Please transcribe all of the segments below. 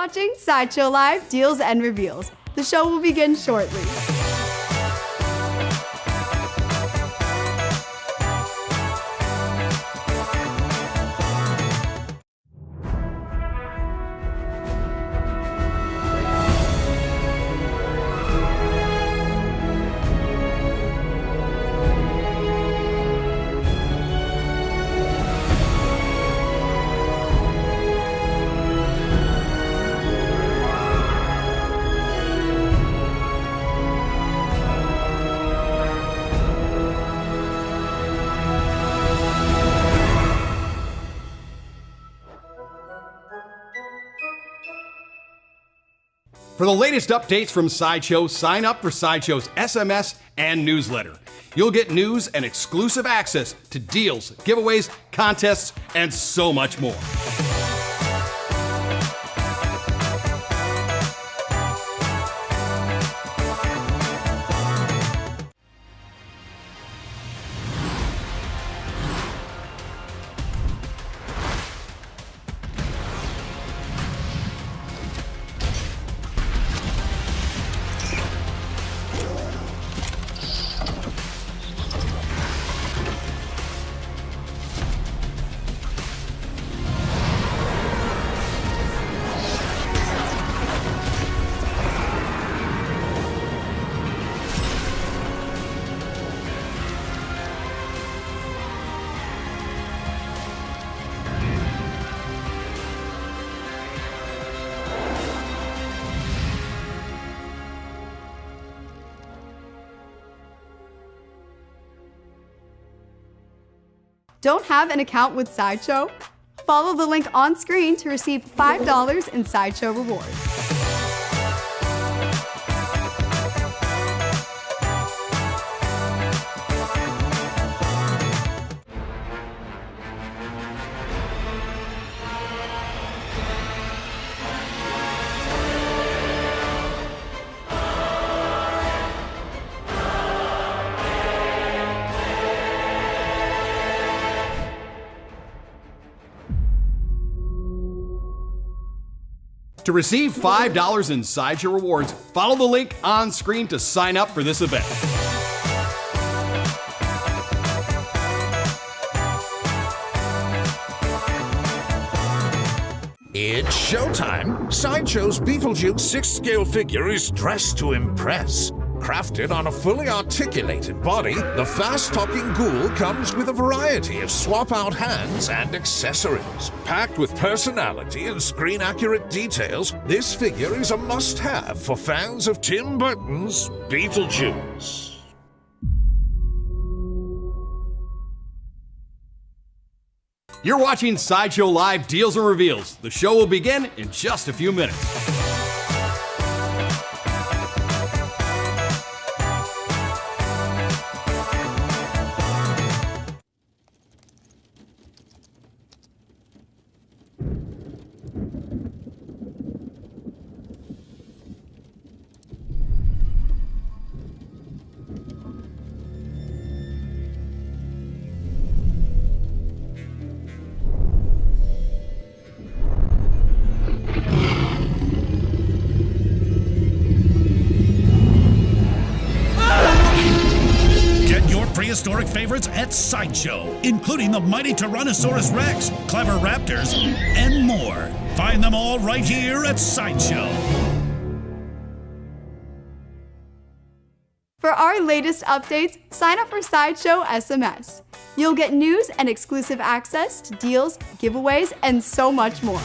watching Sideshow Live Deals and Reveals. The show will begin shortly. For the latest updates from Sideshow, sign up for Sideshow's SMS and newsletter. You'll get news and exclusive access to deals, giveaways, contests, and so much more. Don't have an account with Sideshow? Follow the link on screen to receive $5 in Sideshow rewards. To receive $5 in Sideshow rewards, follow the link on screen to sign up for this event. It's showtime! Sideshow's Beetlejuice 6th-scale figure is dressed to impress. Crafted on a fully articulated body, the fast-talking ghoul comes with a variety of swap-out hands and accessories. Packed with personality and screen-accurate details, this figure is a must-have for fans of Tim Burton's Beetlejuice. You're watching Sideshow Live Deals and Reveals. The show will begin in just a few minutes. Prehistoric favorites at Sideshow, including the mighty Tyrannosaurus Rex, clever raptors, and more. Find them all right here at Sideshow. For our latest updates, sign up for Sideshow SMS. You'll get news and exclusive access to deals, giveaways, and so much more.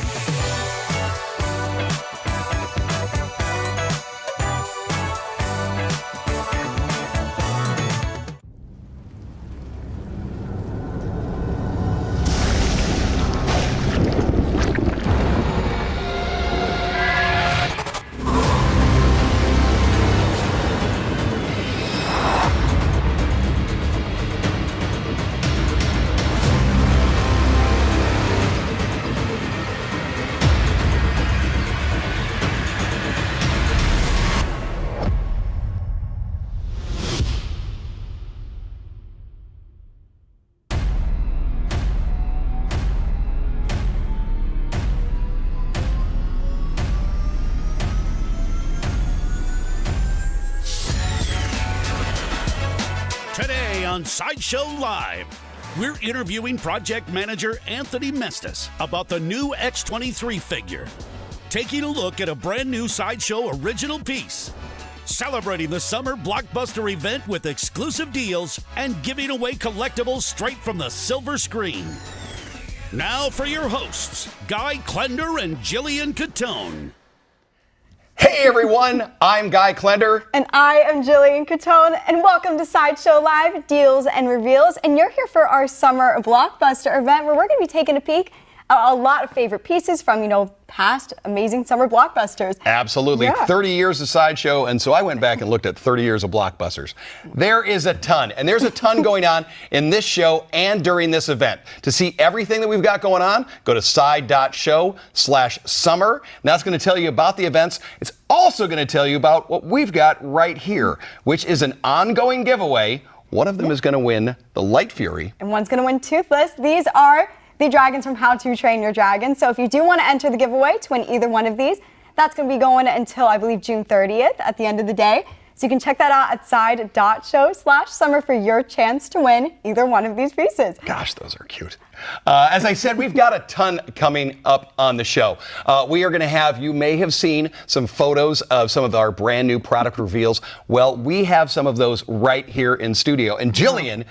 on Sideshow Live. We're interviewing project manager Anthony Mestis about the new X-23 figure, taking a look at a brand new Sideshow original piece, celebrating the summer Blockbuster event with exclusive deals, and giving away collectibles straight from the silver screen. Now for your hosts, Guy Klender and Jillian Catone. Hey everyone, I'm Guy Klender. And I am Jillian Catone, and welcome to Sideshow Live Deals and Reveals. And you're here for our summer Blockbuster event where we're going to be taking a peek at a lot of favorite pieces from, past amazing summer blockbusters. Absolutely. Yeah. 30 years of Sideshow, and so I went back and looked at 30 years of blockbusters. There is a ton, and there's a ton going on in this show and during this event. To see everything that we've got going on, go to side.show/summer. And that's going to tell you about the events. It's also going to tell you about what we've got right here, which is an ongoing giveaway. One of them is going to win the Light Fury. And one's going to win Toothless. These are the dragons from How to Train Your Dragon. So if you do want to enter the giveaway to win either one of these, that's going to be going until, I believe, June 30th at the end of the day. So you can check that out at side.show/summer for your chance to win either one of these pieces. Gosh, those are cute. As I said, we've got a ton coming up on the show. We are going to have, you may have seen some photos of some of our brand new product reveals. Well, we have some of those right here in studio. And Jillian,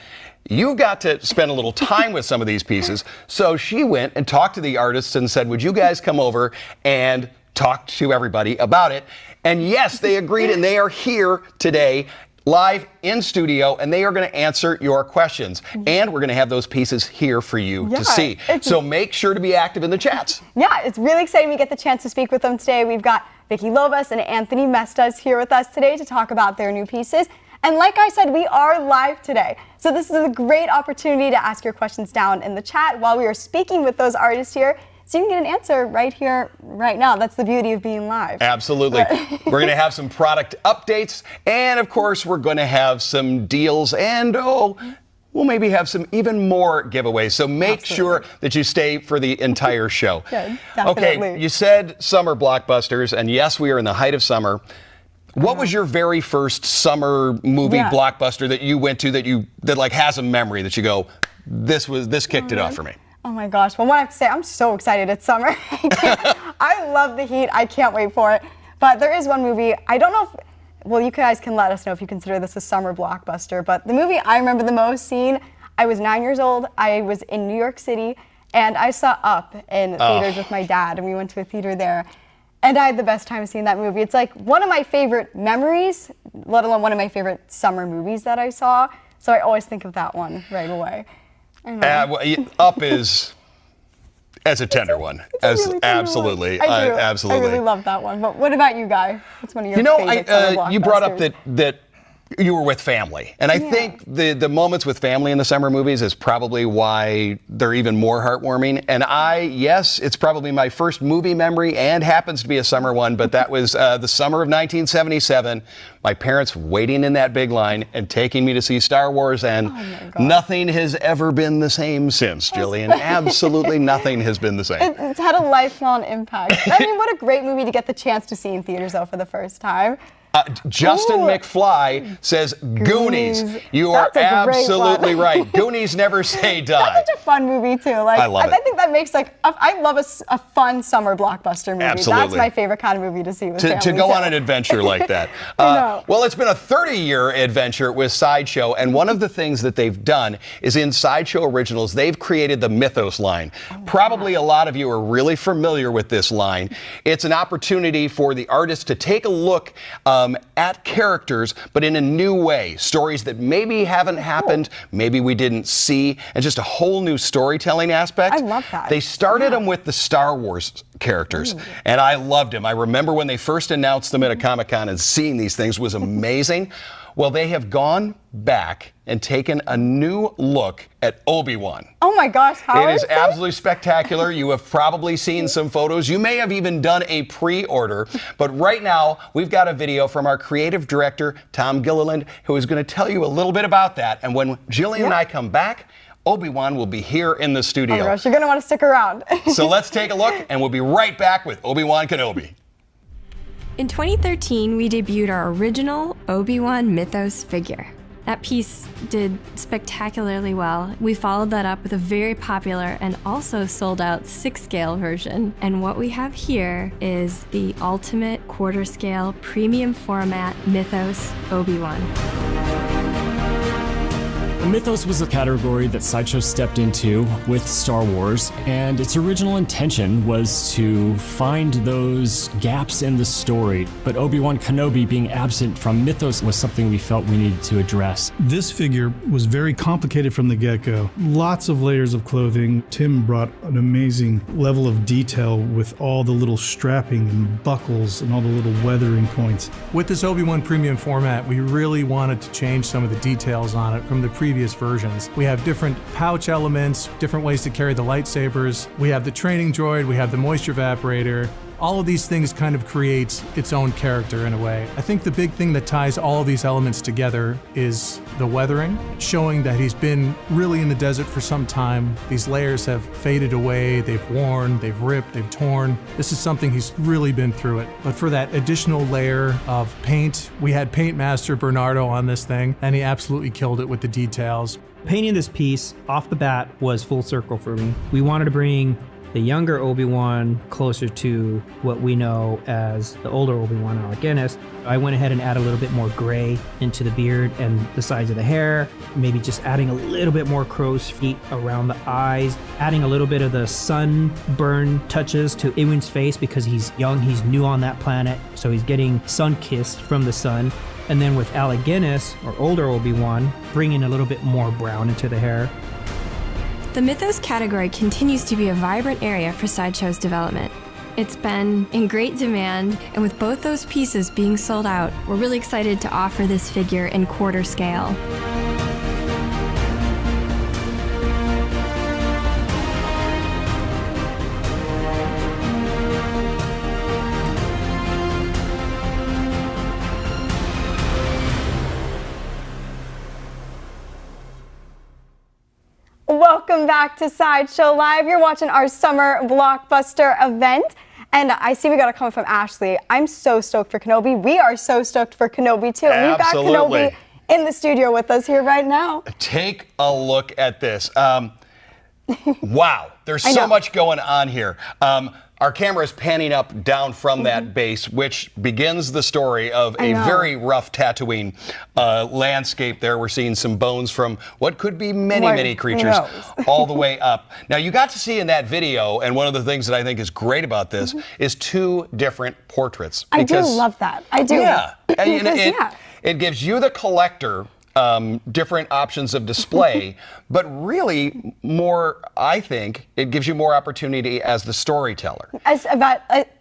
you got to spend a little time with some of these pieces. So she went and talked to the artists and said, would you guys come over and talk to everybody about it? And yes, they agreed, and they are here today live in studio, and they are going to answer your questions. And we're going to have those pieces here for you to see. So make sure to be active in the chats. Yeah, it's really exciting we get the chance to speak with them today. We've got Vicky Lobas and Anthony Mestis here with us today to talk about their new pieces. And like I said, we are live today. So this is a great opportunity to ask your questions down in the chat while we are speaking with those artists here. So you can get an answer right here, right now. That's the beauty of being live. Absolutely. We're going to have some product updates. And of course, we're going to have some deals. And we'll maybe have some even more giveaways. So make sure that you stay for the entire show. Good, definitely. Okay, you said summer blockbusters. And yes, we are in the height of summer. What was your very first summer movie blockbuster that you went to that like has a memory that you go, this kicked it off for me? Oh my gosh. Well, what I have to say, I'm so excited it's summer. I love the heat. I can't wait for it. But there is one movie, I don't know if, well, you guys can let us know if you consider this a summer blockbuster, but the movie I remember the most seeing, I was 9 years old. I was in New York City, and I saw Up in theaters with my dad, and we went to a theater there. And I had the best time seeing that movie. It's like one of my favorite memories, let alone one of my favorite summer movies that I saw. So I always think of that one right away. Up is as a tender one. Absolutely. I really love that one. But what about you, Guy? What's one of your favorite summer blockbusters? You brought up that you were with family. And I think the moments with family in the summer movies is probably why they're even more heartwarming. And yes, it's probably my first movie memory and happens to be a summer one, but that was the summer of 1977. My parents waiting in that big line and taking me to see Star Wars, and nothing has ever been the same since, Jillian. Absolutely nothing has been the same. It's had a lifelong impact. I mean, what a great movie to get the chance to see in theaters, though, for the first time. Justin McFly says Goonies. You are absolutely right. Goonies never say die. That's such a fun movie too. Like, I love it. I think that makes I love a fun summer blockbuster movie. Absolutely. That's my favorite kind of movie to see with family. To go on an adventure like that. Well, it's been a 30-year adventure with Sideshow, and one of the things that they've done is in Sideshow Originals, they've created the Mythos line. Probably a lot of you are really familiar with this line. It's an opportunity for the artist to take a look at characters, but in a new way. Stories that maybe haven't happened, maybe we didn't see, and just a whole new storytelling aspect. I love that. They started them with the Star Wars characters, and I loved them. I remember when they first announced them at a Comic-Con, and seeing these things was amazing. Well, they have gone back and taken a new look at Obi-Wan. Oh my gosh, how It is absolutely spectacular. You have probably seen some photos. You may have even done a pre-order. But right now, we've got a video from our creative director, Tom Gilliland, who is going to tell you a little bit about that. And when Jillian and I come back, Obi-Wan will be here in the studio. Oh my gosh, you're going to want to stick around. So let's take a look, and we'll be right back with Obi-Wan Kenobi. In 2013, we debuted our original Obi-Wan Mythos figure. That piece did spectacularly well. We followed that up with a very popular and also sold out 6-scale version. And what we have here is the ultimate quarter scale premium format Mythos Obi-Wan. Mythos was a category that Sideshow stepped into with Star Wars, and its original intention was to find those gaps in the story. But Obi-Wan Kenobi being absent from Mythos was something we felt we needed to address. This figure was very complicated from the get-go. Lots of layers of clothing. Tim brought an amazing level of detail with all the little strapping and buckles and all the little weathering points. With this Obi-Wan premium format, we really wanted to change some of the details on it from the previous versions. We have different pouch elements, different ways to carry the lightsabers. We have the training droid, we have the moisture evaporator. All of these things kind of create its own character in a way. I think the big thing that ties all of these elements together is the weathering, showing that he's been really in the desert for some time. These layers have faded away, they've worn, they've ripped, they've torn. This is something he's really been through it. But for that additional layer of paint, we had Paint Master Bernardo on this thing, and he absolutely killed it with the details. Painting this piece off the bat was full circle for me. We wanted to bring the younger Obi-Wan closer to what we know as the older Obi-Wan, Alec Guinness. I went ahead and added a little bit more gray into the beard and the sides of the hair, maybe just adding a little bit more crow's feet around the eyes, adding a little bit of the sunburn touches to Ewan's face because he's young, he's new on that planet, so he's getting sun-kissed from the sun. And then with Alec Guinness, or older Obi-Wan, bringing a little bit more brown into the hair. The Mythos category continues to be a vibrant area for Sideshow's development. It's been in great demand, and with both those pieces being sold out, we're really excited to offer this figure in quarter scale. Welcome back to Sideshow Live. You're watching our summer blockbuster event. And I see we got a comment from Ashley. I'm so stoked for Kenobi. We are so stoked for Kenobi too. And we've got Kenobi in the studio with us here right now. Take a look at this. Wow, there's so much going on here. Our camera is panning up down from that base, which begins the story of a very rough Tatooine landscape there. We're seeing some bones from what could be many creatures all the way up. Now, you got to see in that video, and one of the things that I think is great about this is 2 different portraits. I do love that. I do. Yeah. It gives you, the collector, different options of display, but really more, I think, it gives you more opportunity as the storyteller.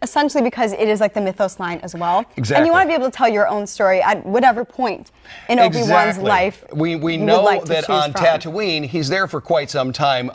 Essentially because it is like the Mythos line as well. Exactly. And you want to be able to tell your own story at whatever point in Obi-Wan's life. We know that on Tatooine, he's there for quite some time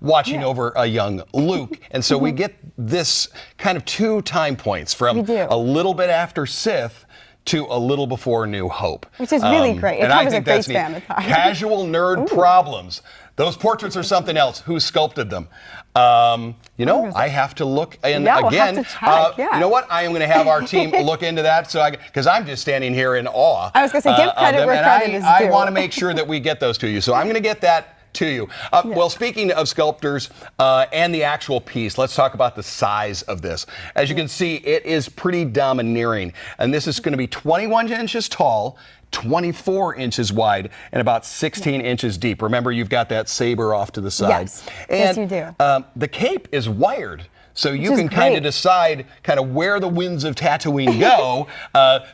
watching over a young Luke. And so we get this kind of 2 time points from a little bit after Sith to a little before New Hope. Which is really great. It covers a great span of time. Casual nerd problems. Those portraits are something else. Who sculpted them? You know, I have to look in again. We'll have to check, You know what? I am going to have our team look into that, so because I'm just standing here in awe. I was going to say, give credit where credit is due. I want to make sure that we get those to you. So I'm going to get that to you. Well, speaking of sculptors and the actual piece, let's talk about the size of this. As you can see, it is pretty domineering. And this is going to be 21 inches tall, 24 inches wide, and about 16 inches deep. Remember, you've got that saber off to the side. Yes, you do. The cape is wired. So you can kind of decide kind of where the winds of Tatooine go.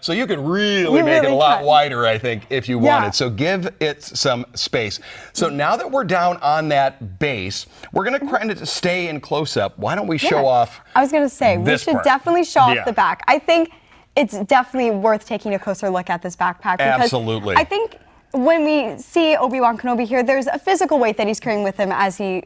So you could really make it a lot wider, I think, if you wanted. So give it some space. So now that we're down on that base, we're going to kind of stay in close up. Why don't we show off I was going to say, we should definitely show off the back. I think it's definitely worth taking a closer look at this backpack. Because Absolutely. I think when we see Obi-Wan Kenobi here, there's a physical weight that he's carrying with him as he,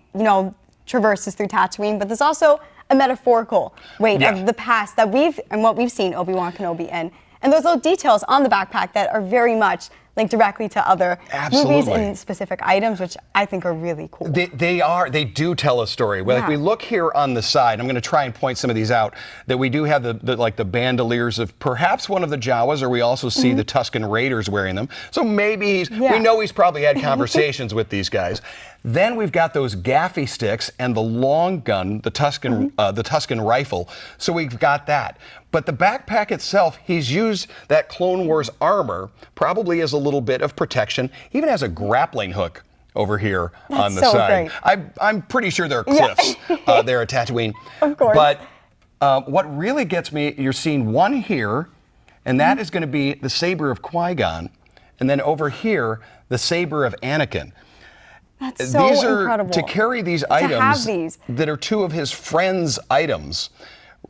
traverses through Tatooine, but there's also a metaphorical weight of the past that what we've seen Obi-Wan Kenobi in. And those little details on the backpack that are very much link directly to other movies Absolutely. and specific items, which I think are really cool. They do tell a story. Well, Yeah. If we look here on the side, I'm going to try and point some of these out, that we do have the bandoliers of perhaps one of the Jawas, or we also see the Tusken Raiders wearing them. So maybe we know he's probably had conversations with these guys. Then we've got those gaffy sticks and the long gun, the Tusken rifle. So we've got that. But the backpack itself, he's used that Clone Wars armor probably as a little bit of protection, even has a grappling hook over here on the so side. great. I'm pretty sure there are cliffs there at Tatooine. Of course. But what really gets me, you're seeing one here, and that is going to be the saber of Qui-Gon, and then over here, the saber of Anakin. That's so These are incredible. to carry these To items have these. that are two of his friends' items.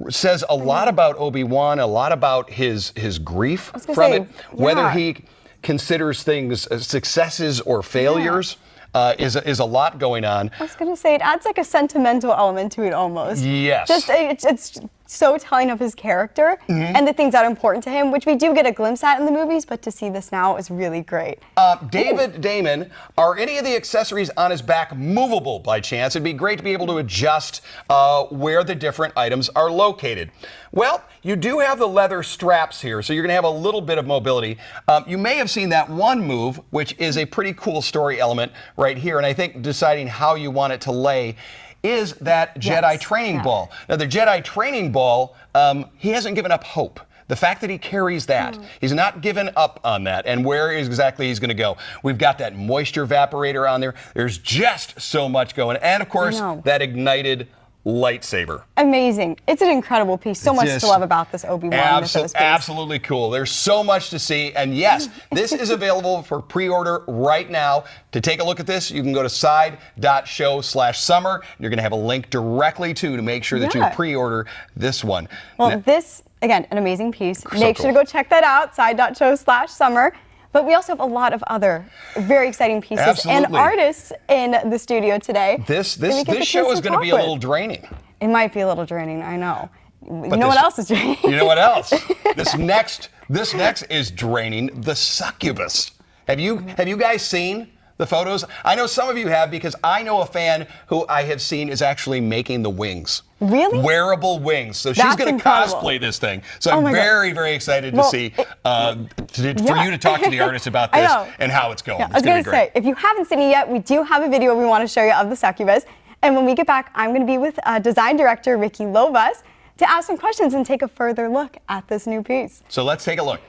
Says a lot about Obi-Wan, a lot about his grief was gonna from say, it, whether yeah. he considers things successes or failures. Is a lot going on. I was going to say, it adds like a sentimental element to it almost. Yes. Just, it's so telling of his character and the things that are important to him, which we do get a glimpse at in the movies, but to see this now is really great. David Damon, are any of the accessories on his back movable by chance? It'd be great to be able to adjust where the different items are located. Well, you do have the leather straps here, so you're going to have a little bit of mobility. You may have seen that one move, which is a pretty cool story element right here, and I think deciding how you want it to lay is that Jedi training ball. Now, the Jedi training ball, he hasn't given up hope. The fact that he carries that, he's not given up on that, and where exactly he's going to go. We've got that moisture evaporator on there. There's just so much going, and of course, that ignited lightsaber. Amazing. It's an incredible piece. So much to love about this Obi-Wan Mythos piece. Absolutely cool. There's so much to see. And yes, this is available for pre-order right now. To take a look at this, you can go to side.show/summer. You're going to have a link directly to make sure that you pre-order this one. Well, this, again, an amazing piece. So Make sure to go check that out, side.show/summer. But we also have a lot of other very exciting pieces and artists in the studio today. This show is going to be a little draining. It might be a little draining, I know. You know what else is draining? You know what else? This next is draining. The Succubus. Have you guys seen the photos? I know some of you have, because I know a fan who I have seen is actually making the wings. Really? Wearable wings. So she's going to cosplay this thing. So I'm very, very excited to see, for you to talk to the artist about this and how it's going. Yeah, I was going to say, if you haven't seen it yet, we do have a video we want to show you of the Succubus. And when we get back, I'm going to be with design director Ricky Lovas to ask some questions and take a further look at this new piece. So let's take a look.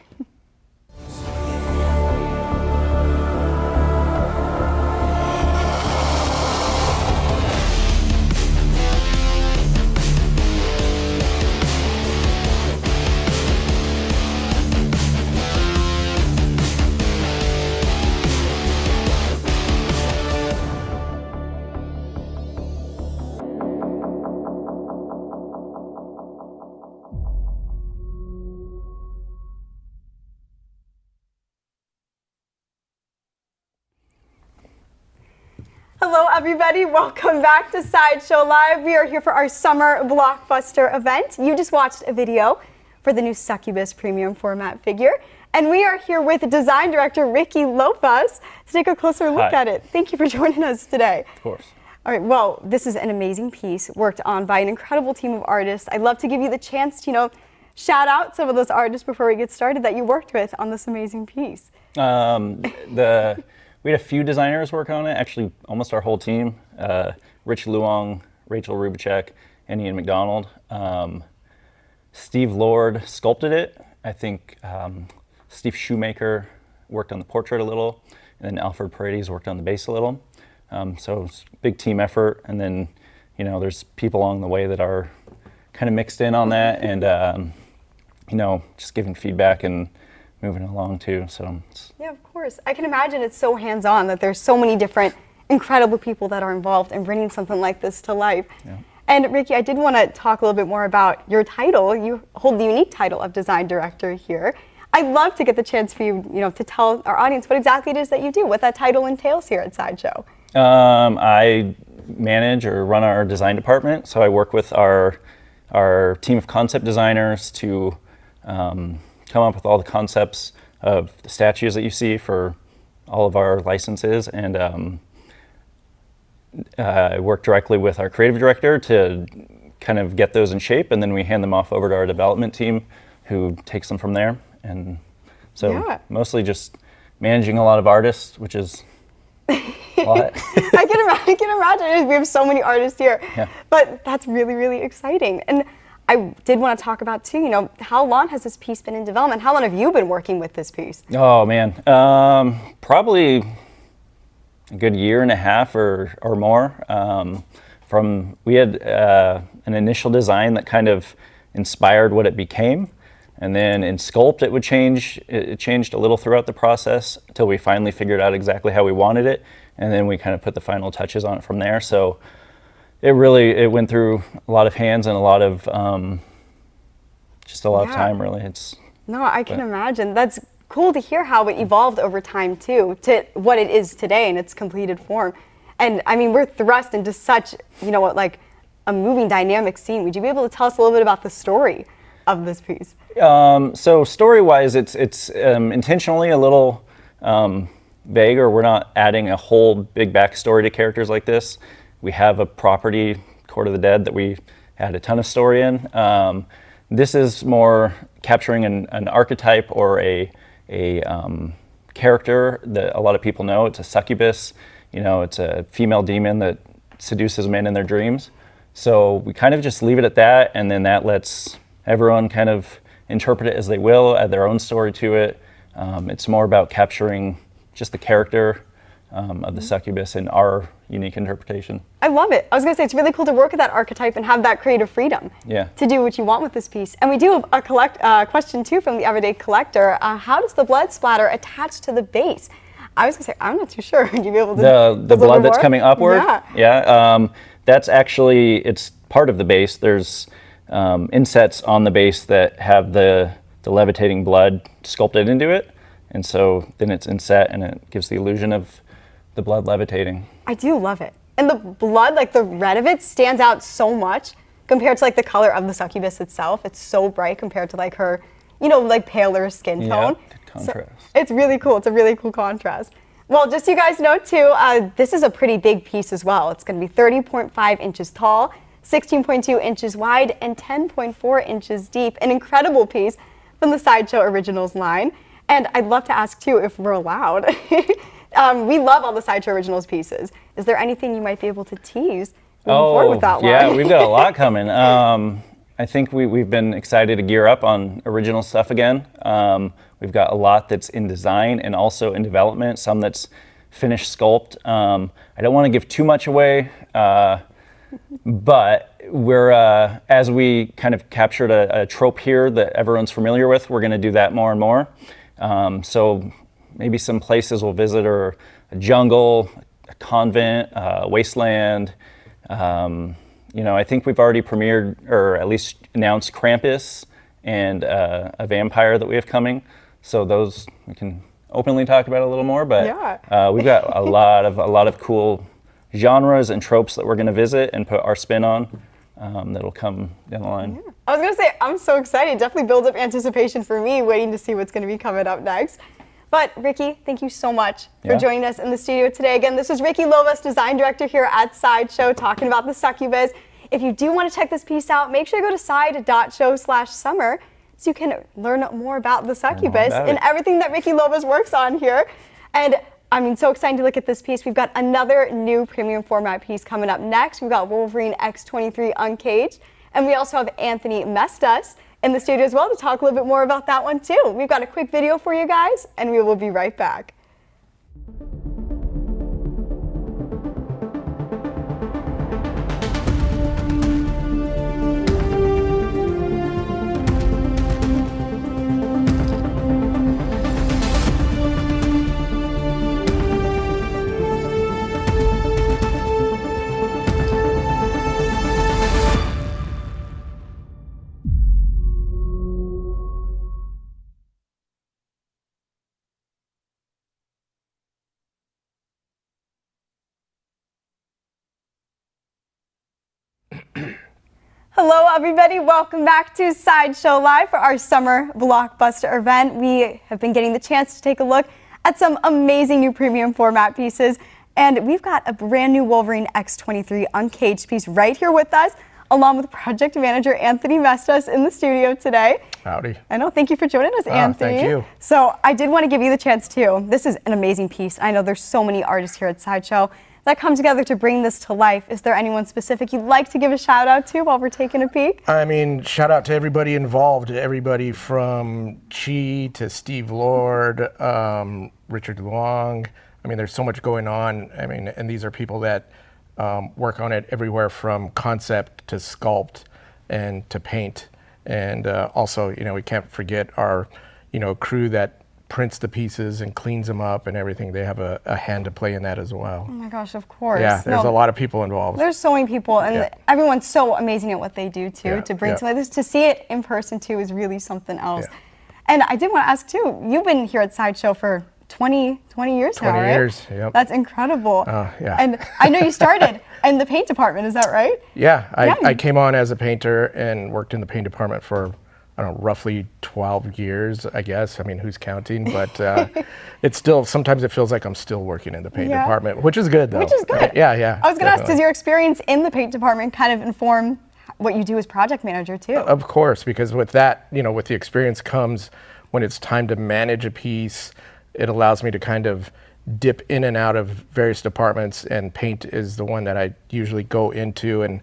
Hello, everybody. Welcome back to Sideshow Live. We are here for our summer Blockbuster event. You just watched a video for the new Succubus premium format figure. And we are here with design director Ricky Lopez to take a closer look at it. Thank you for joining us today. Of course. All right, well, this is an amazing piece worked on by an incredible team of artists. I'd love to give you the chance to, shout out some of those artists before we get started that you worked with on this amazing piece. We had a few designers work on it, actually almost our whole team. Rich Luong, Rachel Rubicek, and Ian McDonald. Steve Lord sculpted it. I think Steve Shoemaker worked on the portrait a little, and then Alfred Paredes worked on the base a little. So it's a big team effort, and then there's people along the way that are kind of mixed in on that, and just giving feedback and moving along too. So yeah, of course. I can imagine it's so hands-on that there's so many different incredible people that are involved in bringing something like this to life. Yeah. And Ricky, I did want to talk a little bit more about your title. You hold the unique title of design director here. I'd love to get the chance for you, to tell our audience what exactly it is that you do, what that title entails here at Sideshow. I manage or run our design department, so I work with our team of concept designers to come up with all the concepts of the statues that you see for all of our licenses, and I work directly with our creative director to kind of get those in shape, and then we hand them off over to our development team, who takes them from there. And so mostly just managing a lot of artists, which is a lot. I can imagine. We have so many artists here, but that's really, really exciting. And I did want to talk about too, you know, how long has this piece been in development? How long have you been working with this piece? Oh man, probably a good year and a half or more. We had an initial design that kind of inspired what it became, and then in sculpt it would change. It changed a little throughout the process until we finally figured out exactly how we wanted it, and then we kind of put the final touches on it from there. So it went through a lot of hands and a lot of just a lot of time, really. No, I can imagine. That's cool to hear how it evolved over time too, to what it is today in its completed form. And I mean, we're thrust into such, you know, like a moving dynamic scene. Would you be able to tell us a little bit about the story of this piece? So story-wise, it's intentionally a little vague, or we're not adding a whole big backstory to characters like this. We have a property, Court of the Dead, that we had a ton of story in. This is more capturing an archetype or a character that a lot of people know. It's a succubus. You know, it's a female demon that seduces men in their dreams. So we kind of just leave it at that, and then that lets everyone kind of interpret it as they will, add their own story to it. It's more about capturing just the character of the succubus in our unique interpretation. I love it. I was going to say, it's really cool to work with that archetype and have that creative freedom to do what you want with this piece. And we do have a question too from the Everyday Collector. How does the blood splatter attach to the base? I was going to say, I'm not too sure. Would you be able to the blood that's coming upward? That's actually, it's part of the base. There's insets on the base that have the levitating blood sculpted into it. And so then it's inset, and it gives the illusion of the blood levitating. I do love it. And the blood, like the red of it, stands out so much compared to like the color of the succubus itself. It's so bright compared to like her, you know, like paler skin tone. Good contrast. So it's really cool. It's a really cool contrast. Well, just so you guys know too, this is a pretty big piece as well. It's going to be 30.5 inches tall, 16.2 inches wide, and 10.4 inches deep. An incredible piece from the Sideshow Originals line. And I'd love to ask too, if we're allowed. We love all the Sideshow Originals pieces. Is there anything you might be able to tease moving forward with that line? Yeah, we've got a lot coming. I think we've been excited to gear up on original stuff again. We've got a lot that's in design and also in development, some that's finished sculpt. I don't want to give too much away, but we're, as we kind of captured a trope here that everyone's familiar with, we're going to do that more and more. So maybe some places we'll visit are a jungle, a convent, a wasteland. You know, I think we've already premiered, or at least announced, Krampus and a vampire that we have coming. So those we can openly talk about a little more. But we've got a lot of cool genres and tropes that we're going to visit and put our spin on. That'll come down the line. Yeah. I was going to say, I'm so excited. Definitely builds up anticipation for me, waiting to see what's going to be coming up next. But Ricky, thank you so much for joining us in the studio today. Again, this is Ricky Lovas, Design Director here at Sideshow, talking about the Succubus. If you do want to check this piece out, make sure you go to side.show/summer so you can learn more about the Succubus and everything that Ricky Lovas works on here. And I mean, so excited to look at this piece. We've got another new premium format piece coming up next. We've got Wolverine X23 Uncaged. And we also have Anthony Mestas in the studio as well to talk a little bit more about that one too. We've got a quick video for you guys, and we will be right back. Hello, everybody. Welcome back to Sideshow Live for our summer Blockbuster event. We have been getting the chance to take a look at some amazing new premium format pieces. And we've got a brand new Wolverine X23 uncaged piece right here with us, along with project manager Anthony Mestas in the studio today. Howdy. I know. Thank you for joining us, Anthony. Thank you. So I did want to give you the chance too. This is an amazing piece. I know there's so many artists here at Sideshow that come together to bring this to life. Is there anyone specific you'd like to give a shout out to while we're taking a peek? I mean, shout out to everybody involved, everybody from Chi to Steve Lord, Richard Luong. I mean, there's so much going on. I mean, and these are people that work on it everywhere from concept to sculpt and to paint. And also, you know, we can't forget our, you know, crew that prints the pieces and cleans them up and everything. They have a hand to play in that as well. Oh my gosh, of course. Yeah, there's a lot of people involved. There's so many people, and everyone's so amazing at what they do too. To bring something like this, to see it in person too, is really something else. And I did want to ask too, you've been here at Sideshow for 20 years now, right? 20 years, yep. That's incredible. Yeah. And I know you started in the paint department, is that right? Yeah, I came on as a painter and worked in the paint department for, I don't know, roughly 12 years, I guess. I mean, who's counting? But it's still, sometimes it feels like I'm still working in the paint department, which is good though. Which is good. Yeah. I was going to ask, does your experience in the paint department kind of inform what you do as project manager too? Of course, because with that, you know, with the experience comes when it's time to manage a piece, it allows me to kind of dip in and out of various departments, and paint is the one that I usually go into and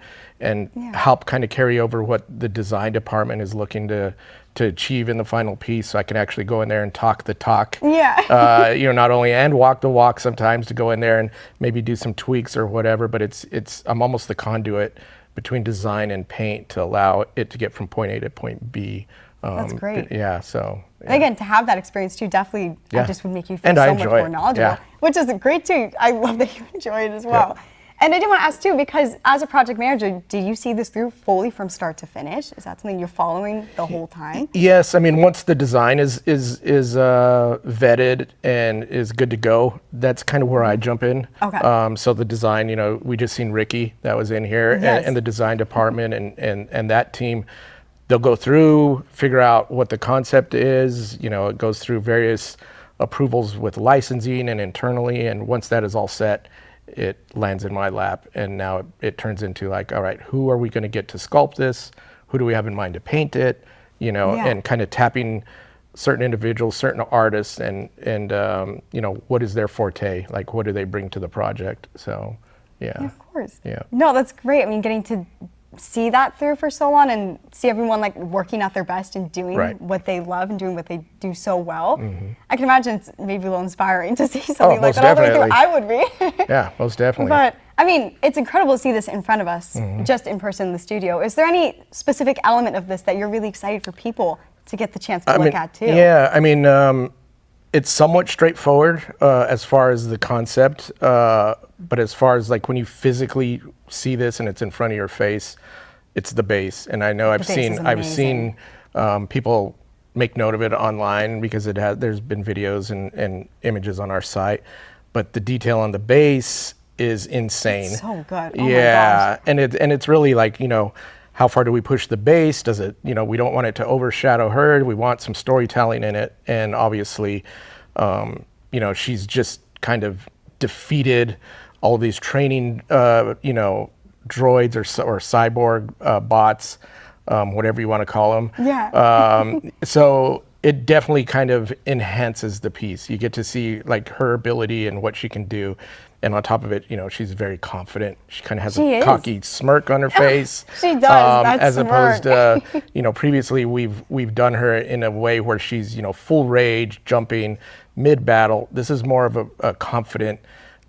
help kind of carry over what the design department is looking to achieve in the final piece, so I can actually go in there and talk the talk. Yeah. You know, not only and walk the walk sometimes, to go in there and maybe do some tweaks or whatever, but it's I'm almost the conduit between design and paint to allow it to get from point A to point B. That's great. Yeah, so. And again, to have that experience too, definitely just would make you feel and so much more knowledgeable, which is great too. I love that you enjoy it as well. And I did want to ask too, because as a project manager, do you see this through fully from start to finish? Is that something you're following the whole time? Yes, I mean, once the design is vetted and is good to go, that's kind of where I jump in. Okay. So the design, you know, we just seen Ricky that was in here, and the design department and that team. They'll go through, figure out what the concept is. You know, it goes through various approvals with licensing and internally, and once that is all set, it lands in my lap, and now it turns into like, all right, who are we going to get to sculpt this? Who do we have in mind to paint it? You know, and kind of tapping certain individuals, certain artists, and you know, what is their forte? Like, what do they bring to the project? So, yeah. Of course. Yeah. No, that's great. I mean, getting to see that through for so long and see everyone like working at their best and doing what they love and doing what they do so well. I can imagine it's maybe a little inspiring to see something like that all the way through. I would be. Yeah, most definitely. But I mean, it's incredible to see this in front of us, just in person in the studio. Is there any specific element of this that you're really excited for people to get the chance to look at too? Yeah, I mean, it's somewhat straightforward as far as the concept, but as far as like when you physically see this and it's in front of your face, it's the base. And I know I've seen people make note of it online because there's been videos and images on our site, but the detail on the base is insane. It's so good. Oh my gosh. and it's really like, you know, how far do we push the base? Does it, you know, we don't want it to overshadow her. We want some storytelling in it. And obviously, you know, she's just kind of defeated all of these training, you know, droids or cyborg bots, whatever you want to call them. Yeah. So it definitely kind of enhances the piece. You get to see like her ability and what she can do. And on top of it, you know, she's very confident. She kind of has a cocky smirk on her face. She does. That's as smart. opposed to, you know, previously we've done her in a way where she's, you know, full rage, jumping mid-battle. This is more of a confident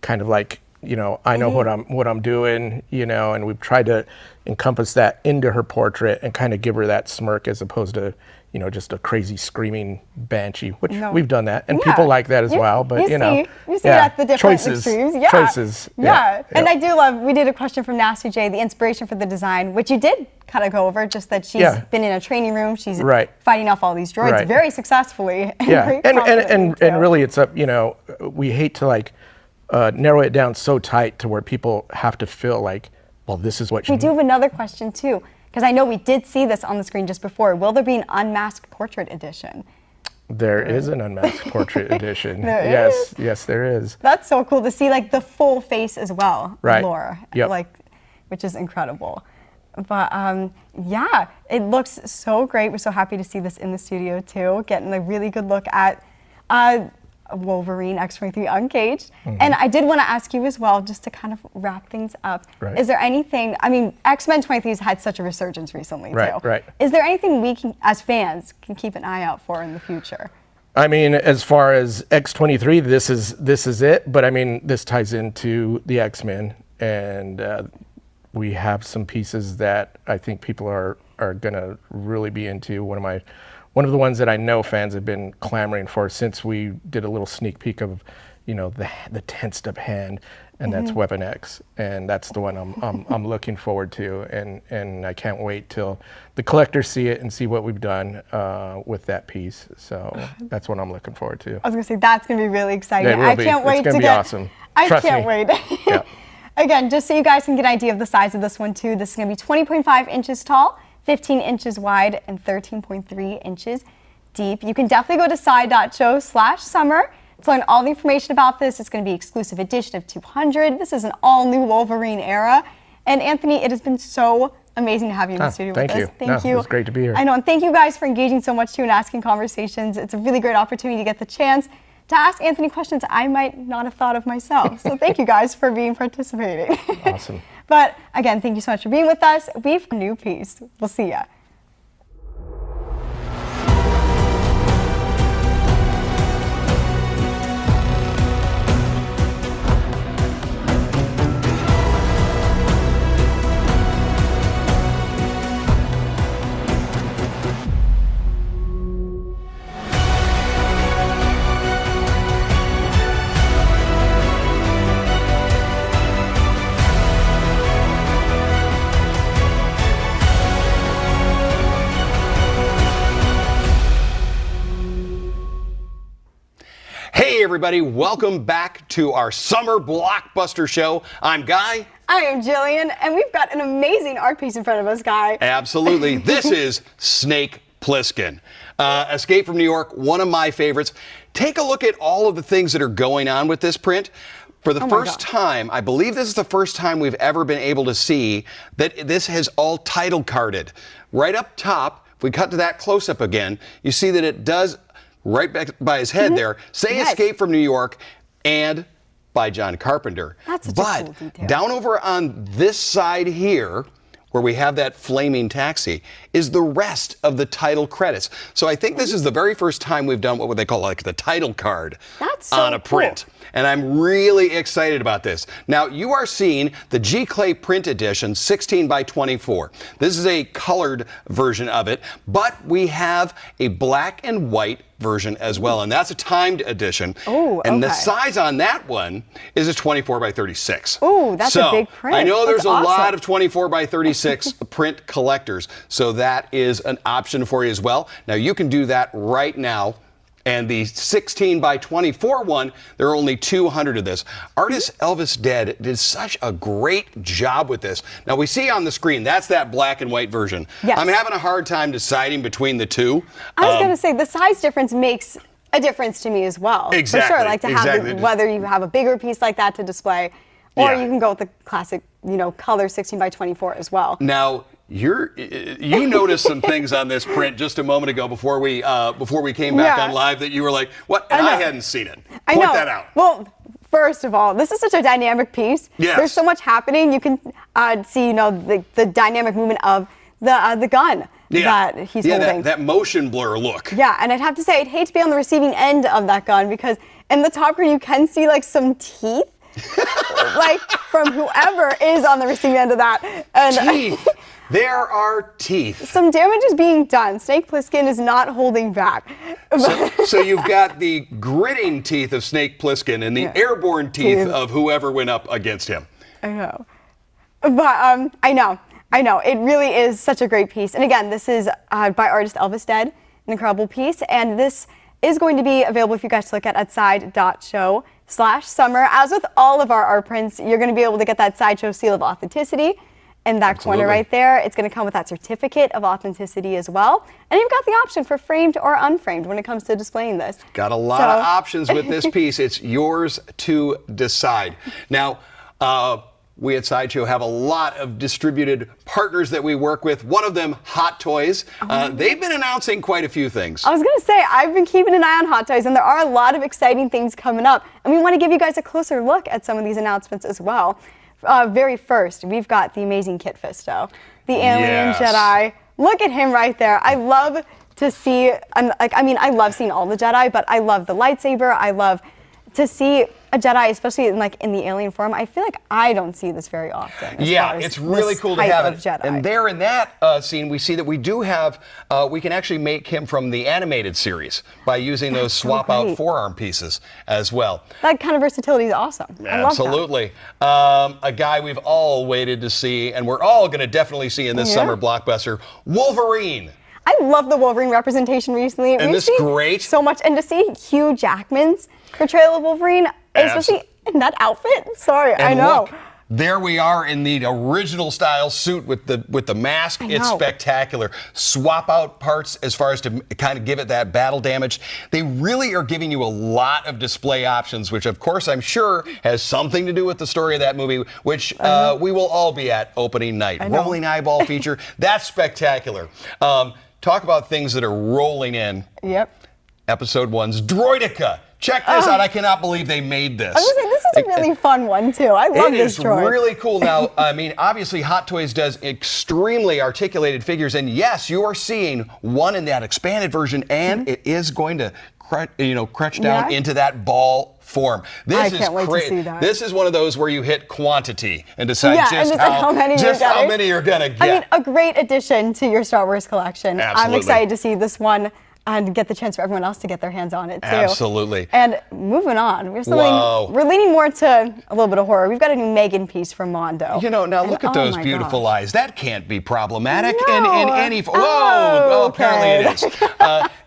kind of like, you know, I know what I'm doing, you know, and we've tried to encompass that into her portrait and kind of give her that smirk as opposed to, you know, just a crazy screaming banshee, which we've done that, and people like that as well. But you know, you see it at the different choices, extremes. Yeah. Choices. Yeah. And I do love. We did a question from Nasty J, the inspiration for the design, which you did kind of go over. Just that she's been in a training room. She's fighting off all these droids very successfully. Yeah. And really, it's up. You know, we hate to like narrow it down so tight to where people have to feel like, well, this is what we do have another question too. Because I know we did see this on the screen just before. Will there be an unmasked portrait edition? There is an unmasked portrait edition. There Yes, there is. That's so cool to see, like, the full face as well. Right. Laura. Yep. Like, which is incredible. But yeah, it looks so great. We're so happy to see this in the studio too. Getting a really good look at Wolverine X23 Uncaged. And I did want to ask you as well, just to kind of wrap things up. Right. Is there anything, I mean, X-Men 23 has had such a resurgence recently too. Right. Is there anything we can, as fans, can keep an eye out for in the future? I mean, as far as X23, this is it. But I mean, this ties into the X-Men, and we have some pieces that I think people are gonna really be into. One of the ones that I know fans have been clamoring for since we did a little sneak peek of, you know, the tensed up hand, and that's Weapon X, and that's the one I'm looking forward to, and I can't wait till the collectors see it and see what we've done with that piece. So that's what I'm looking forward to. I was gonna say that's gonna be really exciting. It will I be. can't wait It's gonna to be get. awesome. I Trust can't me. wait. Yeah. Again, just so you guys can get an idea of the size of this one too, this is going to be 20.5 inches tall, 15 inches wide, and 13.3 inches deep. You can definitely go to side.show/summer to learn all the information about this. It's going to be exclusive edition of 200. This is an all-new Wolverine era. And Anthony, it has been so amazing to have you in the studio thank with you. us. Thank you. It was great to be here. I know, and thank you guys for engaging so much too and asking conversations. It's a really great opportunity to get the chance to ask Anthony questions I might not have thought of myself. So thank you guys for participating. Awesome. But again, thank you so much for being with us. We've a new piece. We'll see ya. Hey everybody, welcome back to our summer blockbuster show. I'm Guy. I am Jillian, and we've got an amazing art piece in front of us, Guy. Absolutely. This is Snake Plissken. Escape from New York, one of my favorites. Take a look at all of the things that are going on with this print. For the first time, I believe this is the first time we've ever been able to see that this has all title carded. Right up top, if we cut to that close-up again, you see that it does, right back by his head there, say Escape from New York and by John Carpenter. That's such a cool detail. Down over on this side here, where we have that flaming taxi, is the rest of the title credits. So I think this is the very first time we've done what they call like the title card on a print. And I'm really excited about this. Now, you are seeing the G Clay print edition 16 by 24. This is a colored version of it, but we have a black and white version as well, and that's a timed edition. Oh, and the size on that one is a 24 by 36. Oh, that's a big print. I know there's That's awesome. a lot of 24 by 36 print collectors, so that is an option for you as well. Now, you can do that right now. And the 16 by 24 one, there are only 200 of this. Artist Elvis Dead did such a great job with this. Now we see on the screen, that's that black and white version. Yes. I'm having a hard time deciding between the two. I was going to say, the size difference makes a difference to me as well. Exactly. For sure, like to have whether you have a bigger piece like that to display, or you can go with the classic, color 16 by 24 as well. Now, you noticed some things on this print just a moment ago before we came back on live that you were like, what? And I hadn't seen it. Point that out. Well, first of all, this is such a dynamic piece. Yes. There's so much happening. You can see, the dynamic movement of the gun that he's holding. That motion blur look. Yeah, and I'd have to say, I'd hate to be on the receiving end of that gun because in the top green you can see like some teeth, like from whoever is on the receiving end of that. And teeth. There are teeth. Some damage is being done. Snake Plissken is not holding back. So you've got the gritting teeth of Snake Plissken and the airborne teeth of whoever went up against him. I know. But I know. It really is such a great piece. And again, this is by artist Elvis Dead, an incredible piece. And this is going to be available if you guys look at side.show/summer. As with all of our art prints, you're going to be able to get that Sideshow seal of authenticity. in that corner right there. It's going to come with that certificate of authenticity as well. And you've got the option for framed or unframed when it comes to displaying this. Got a lot of options with this piece. It's yours to decide. Now, we at Sideshow have a lot of distributed partners that we work with. One of them, Hot Toys. They've been announcing quite a few things. I was going to say, I've been keeping an eye on Hot Toys, and there are a lot of exciting things coming up. And we want to give you guys a closer look at some of these announcements as well. Very first, we've got the amazing Kit Fisto, the alien Jedi. Look at him right there. I love to see, I love seeing all the Jedi, but I love the lightsaber. I love to see a Jedi, especially in the alien form. I feel like I don't see this very often. Yeah, it's really cool to have it. And there in that scene, we see that we do have, we can actually make him from the animated series by using those swap out forearm pieces as well. That kind of versatility is awesome. Absolutely. A guy we've all waited to see, and we're all going to definitely see in this summer blockbuster, Wolverine. I love the Wolverine representation recently. And this is great. So much. And to see Hugh Jackman's portrayal of Wolverine, especially in that outfit. Sorry, I know. Look, there we are in the original style suit with the mask. It's spectacular. Swap out parts as far as to kind of give it that battle damage. They really are giving you a lot of display options, which of course I'm sure has something to do with the story of that movie, which we will all be at opening night. Rolling eyeball feature. That's spectacular. Talk about things that are rolling in. Yep. Episode 1's Droideka. Check this out. I cannot believe they made this. I was going to say, this is a really fun one, too. I love this droid. It is really cool. Now, I mean, obviously, Hot Toys does extremely articulated figures. And yes, you are seeing one in that expanded version, and it is going to crunch down into that ball form. I can't wait to see that. This is one of those where you hit quantity and decide just how many you're going to get. I mean, a great addition to your Star Wars collection. Absolutely. I'm excited to see this one and get the chance for everyone else to get their hands on it, too. Absolutely. And moving on, we're leaning more to a little bit of horror. We've got a new Megan piece from Mondo. Now look at those beautiful eyes. That can't be problematic in any... apparently it is.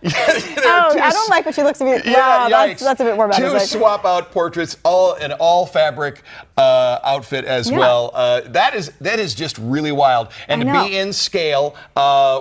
I don't like when she looks at me. That's a bit more bad. Two swap-out portraits, all in all fabric outfit as well. That is just really wild. And to be in scale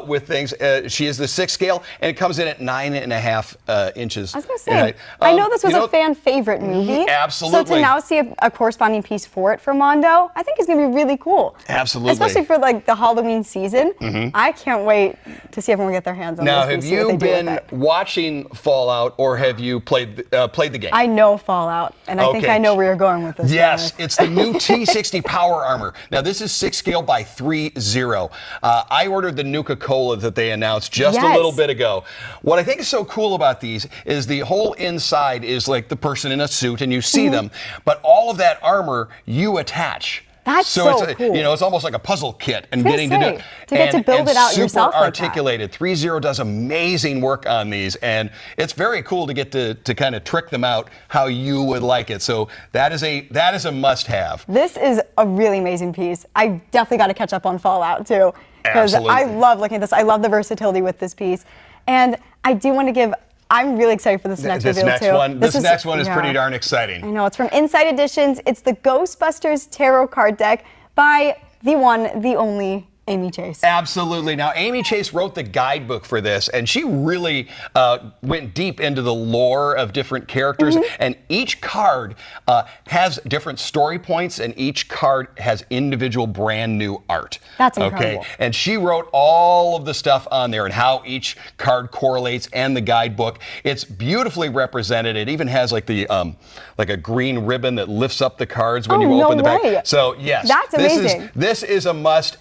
with things, she is the 6 scale, and it comes in at 9.5 inches. I was going to say, I know this was a fan favorite movie. Absolutely. So to now see a corresponding piece for it from Mondo, I think is going to be really cool. Absolutely. Especially for the Halloween season. I can't wait to see everyone get their hands on this. Now, have you been watching Fallout, or have you played the game? I know Fallout, and I think I know where you're going with this. Yes, it's the new T60 power armor. Now, this is 6 scale by 3.0. I ordered the Nuka-Cola that they announced just a little bit ago. What I think is so cool about these is the whole inside is like the person in a suit, and you see them, but all of that armor you attach. That's so cool. It's almost like a puzzle kit, and getting to get to build it out yourself. Super articulated. 3.0 does amazing work on these, and it's very cool to get to kind of trick them out how you would like it. So that is a must-have. This is a really amazing piece. I definitely got to catch up on Fallout too, because I love looking at this. I love the versatility with this piece, and I do want to give. I'm really excited for this next reveal, too. This next one is pretty darn exciting. I know. It's from Inside Editions. It's the Ghostbusters Tarot card deck by the one, the only Amy Chase. Absolutely. Now, Amy Chase wrote the guidebook for this, and she really went deep into the lore of different characters, and each card has different story points, and each card has individual brand new art. That's incredible. Okay, and she wrote all of the stuff on there and how each card correlates, and the guidebook. It's beautifully represented. It even has like a green ribbon that lifts up the cards when you open the back. So yes, that's amazing. This is a must.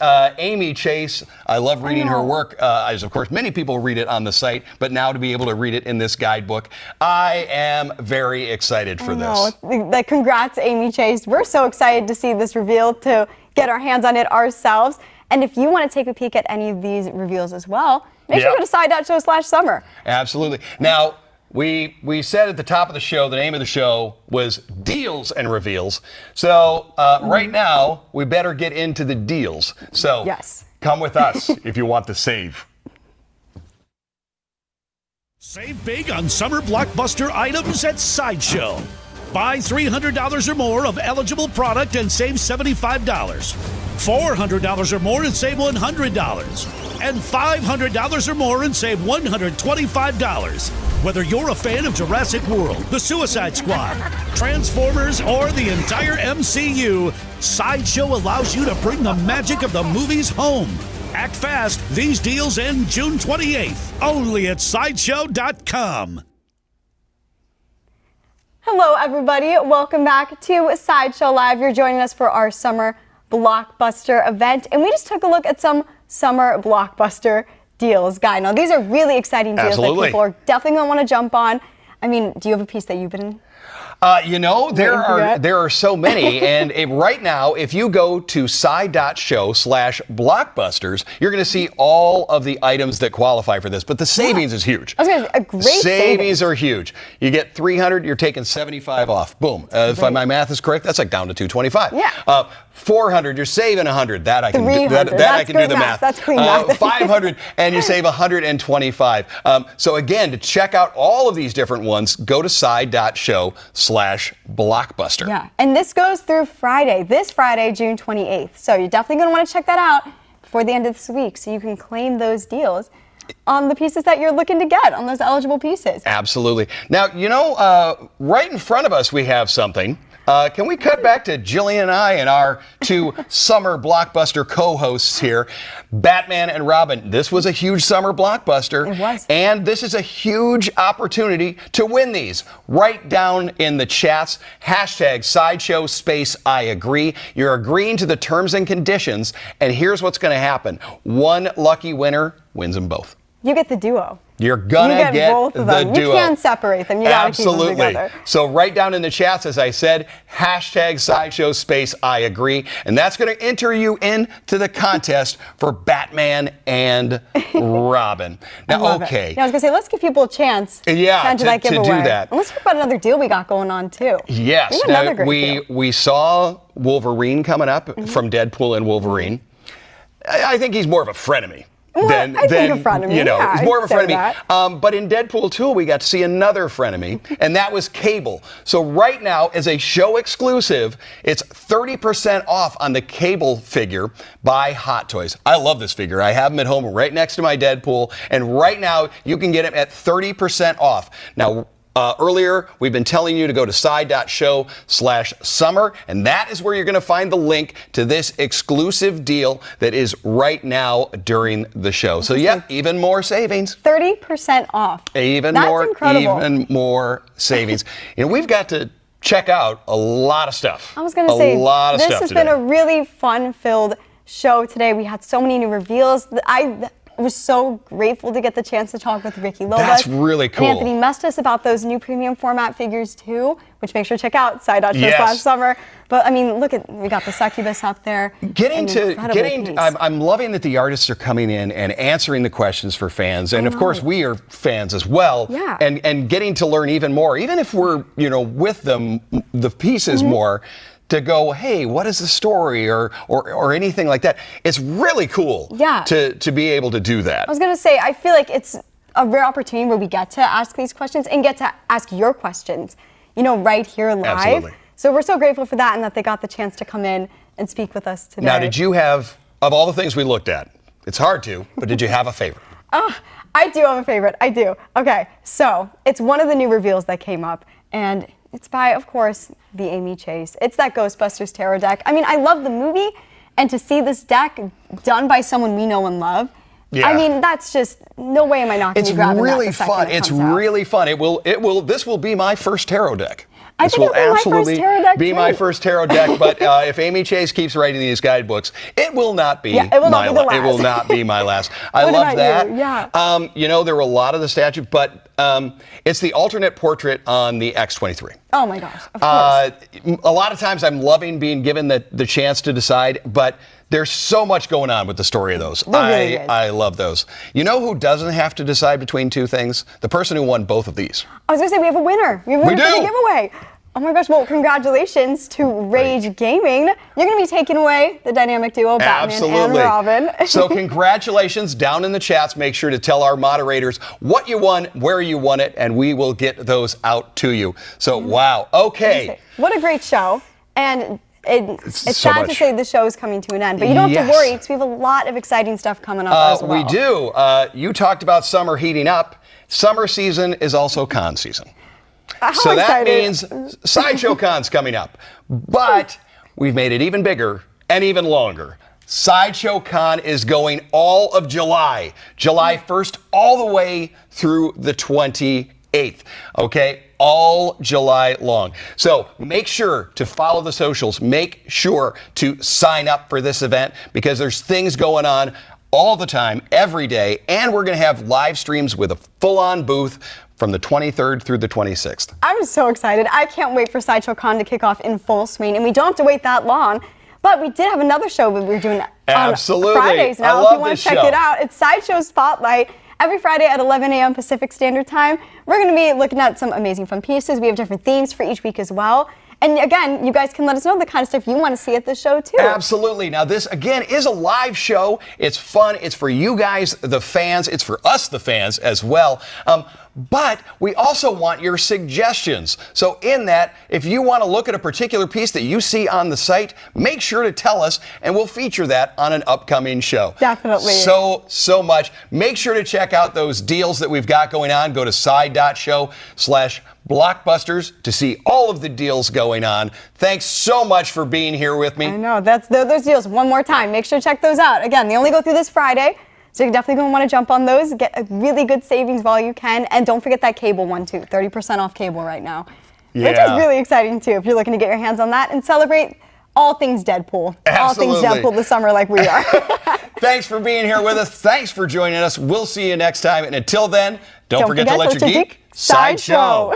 Amy Chase, I love reading her work, as of course many people read it on the site, but now to be able to read it in this guidebook, I am very excited for this. Congrats, Amy Chase. We're so excited to see this reveal, to get our hands on it ourselves. And if you want to take a peek at any of these reveals as well, make sure you go to side.show/summer. Absolutely. Now, we said at the top of the show, the name of the show was Deals and Reveals. So right now, we better get into the deals. So come with us if you want to save. Save big on summer blockbuster items at Sideshow. Buy $300 or more of eligible product and save $75. $400 or more and save $100. And $500 or more and save $125. Whether you're a fan of Jurassic World, The Suicide Squad, Transformers, or the entire MCU, Sideshow allows you to bring the magic of the movies home. Act fast. These deals end June 28th. Only at Sideshow.com. Hello, everybody. Welcome back to Sideshow Live. You're joining us for our summer Blockbuster event, and we just took a look at some summer Blockbuster deals. Guy, now these are really exciting deals that people are definitely going to want to jump on. I mean, do you have a piece that you've been there are so many, and right now, if you go to side.show/blockbusters, you're going to see all of the items that qualify for this. But the savings is huge. I was going to say, a great savings are huge. You get 300, you're taking 75 off. Boom. If my math is correct, that's like down to 225. Yeah. 400, you're saving 100. That I can do. That I can do the math. That's clean math. 500, and you save 125. So again, to check out all of these different ones, go to side.show/blockbuster. Yeah, and this goes through Friday, this Friday, June 28th. So you're definitely going to want to check that out before the end of this week so you can claim those deals on the pieces that you're looking to get, on those eligible pieces. Absolutely. Now, right in front of us we have something. Can we cut back to Jillian and I and our two summer blockbuster co-hosts here, Batman and Robin? This was a huge summer blockbuster. It was. And this is a huge opportunity to win these. Write down in the chats, #Sideshow space I agree. You're agreeing to the terms and conditions, and here's what's going to happen. One lucky winner wins them both. You get the duo. You're gonna get both of the them. duo. You can't separate them. You gotta keep them together. So write down in the chats, as I said, #Sideshow space I agree, and that's going to enter you into the contest for Batman and Robin. Now, okay. Yeah, I was gonna say, let's give people a chance. Yeah, to enter that giveaway. do that. And let's talk about another deal we got going on too. Yes. We got another great deal. We saw Wolverine coming up from Deadpool and Wolverine. I think he's more of a frenemy. I think a frenemy. Yeah, he's more of a I'd say frenemy. But in Deadpool 2, we got to see another frenemy, and that was Cable. So right now, as a show exclusive, it's 30% off on the Cable figure by Hot Toys. I love this figure. I have him at home right next to my Deadpool, and right now, you can get him at 30% off. Now, earlier, we've been telling you to go to side.show/summer, and that is where you're going to find the link to this exclusive deal that is right now during the show. So, yeah, even more savings. 30% off. Even That's more savings. We've got to check out a lot of stuff. I was going to say, this has been a really fun-filled show today. We had so many new reveals. I was so grateful to get the chance to talk with Ricky Lobos. That's really cool. And Anthony Mestis about those new premium format figures too, which make sure to check out side.show/summer. But I mean, we got the Succubus up there. I'm loving that the artists are coming in and answering the questions for fans. And of course, we are fans as well. Yeah. And getting to learn even more, even if we're, with them, the pieces more, to go, hey, what is the story or anything like that. It's really cool to be able to do that. I was going to say, I feel like it's a rare opportunity where we get to ask these questions and get to ask your questions, right here live. Absolutely. So we're so grateful for that and that they got the chance to come in and speak with us today. Now, did you have, of all the things we looked at, it's hard to, but did you have a favorite? I do have a favorite. I do. Okay, so it's one of the new reveals that came up, and it's by, of course, the Amy Chase. It's that Ghostbusters tarot deck. I mean, I love the movie, and to see this deck done by someone we know and love, I mean, that's just, no way am I not going to be grabbing that the second it comes out. It's really fun. This will be my first tarot deck. I think it'll be my first tarot deck be my first tarot deck, but if Amy Chase keeps writing these guidebooks, it will not be it will not be the last. It will not be my last. I love that. Yeah. There were a lot of the statues, but it's the alternate portrait on the X-23. Oh my gosh, of course. A lot of times I'm loving being given the chance to decide, but there's so much going on with the story of those. I love those. You know who doesn't have to decide between two things? The person who won both of these. I was going to say, we have a winner. We have a winner for the giveaway. Oh my gosh, well, congratulations to Rage Gaming. You're going to be taking away the dynamic duo Batman and Robin. So congratulations down in the chats. Make sure to tell our moderators what you won, where you won it, and we will get those out to you. So, wow. Okay. What a great show. And it's so sad to much. say the show is coming to an end, but you don't have to worry because we have a lot of exciting stuff coming up as well. We do. You talked about summer heating up. Summer season is also con season. So that means Sideshow Con's coming up. But we've made it even bigger and even longer. Sideshow Con is going all of July. July 1st all the way through the 28th. Okay? All July long. So make sure to follow the socials. Make sure to sign up for this event because there's things going on all the time, every day, and we're going to have live streams with a full-on booth from the 23rd through the 26th. I'm so excited. I can't wait for Sideshow Con to kick off in full swing, and we don't have to wait that long. But we did have another show we were doing on Fridays now. I If love you want this to check show. it out, it's Sideshow Spotlight. Every Friday at 11 a.m. Pacific Standard Time. We're going to be looking at some amazing fun pieces. We have different themes for each week as well. And again, you guys can let us know the kind of stuff you want to see at the show too. Absolutely. Now this again is a live show. It's fun. It's for you guys, the fans. It's for us, the fans, as well. But we also want your suggestions. So in that, if you want to look at a particular piece that you see on the site, make sure to tell us and we'll feature that on an upcoming show. Definitely. So much. Make sure to check out those deals that we've got going on. Go to side.show/Blockbusters to see all of the deals going on. Thanks so much for being here with me. I know, that's those deals one more time. Make sure to check those out. Again, they only go through this Friday, so you're definitely going to want to jump on those, get a really good savings while you can, and don't forget that cable one too, 30% off cable right now. Which is really exciting too if you're looking to get your hands on that and celebrate all things Deadpool. Absolutely. All things Deadpool this summer like we are. Thanks for being here with us. Thanks for joining us. We'll see you next time. And until then, don't forget to let your geek Sideshow.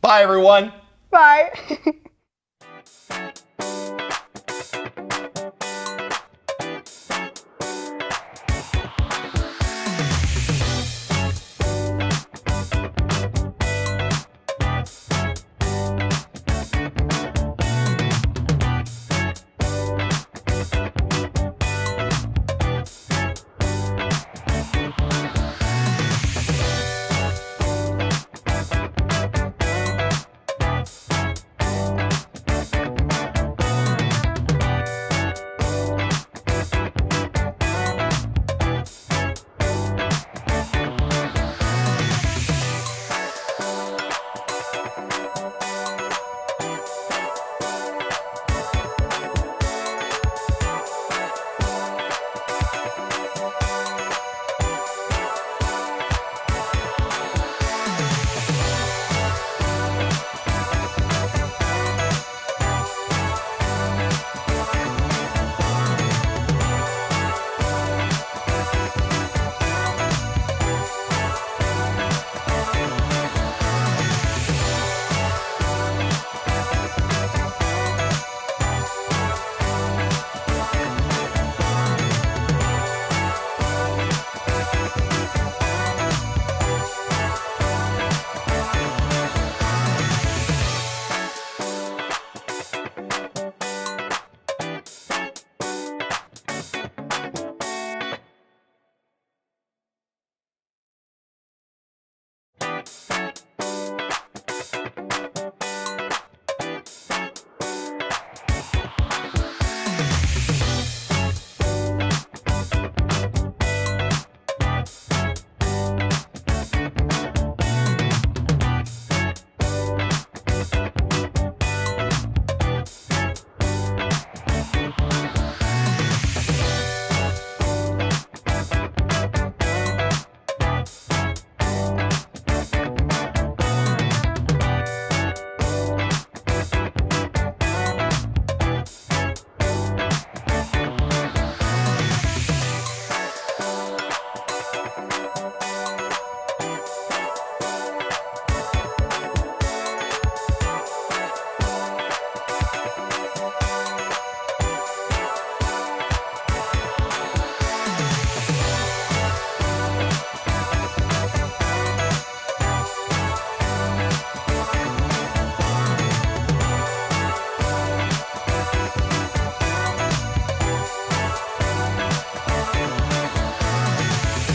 Bye, everyone. Bye.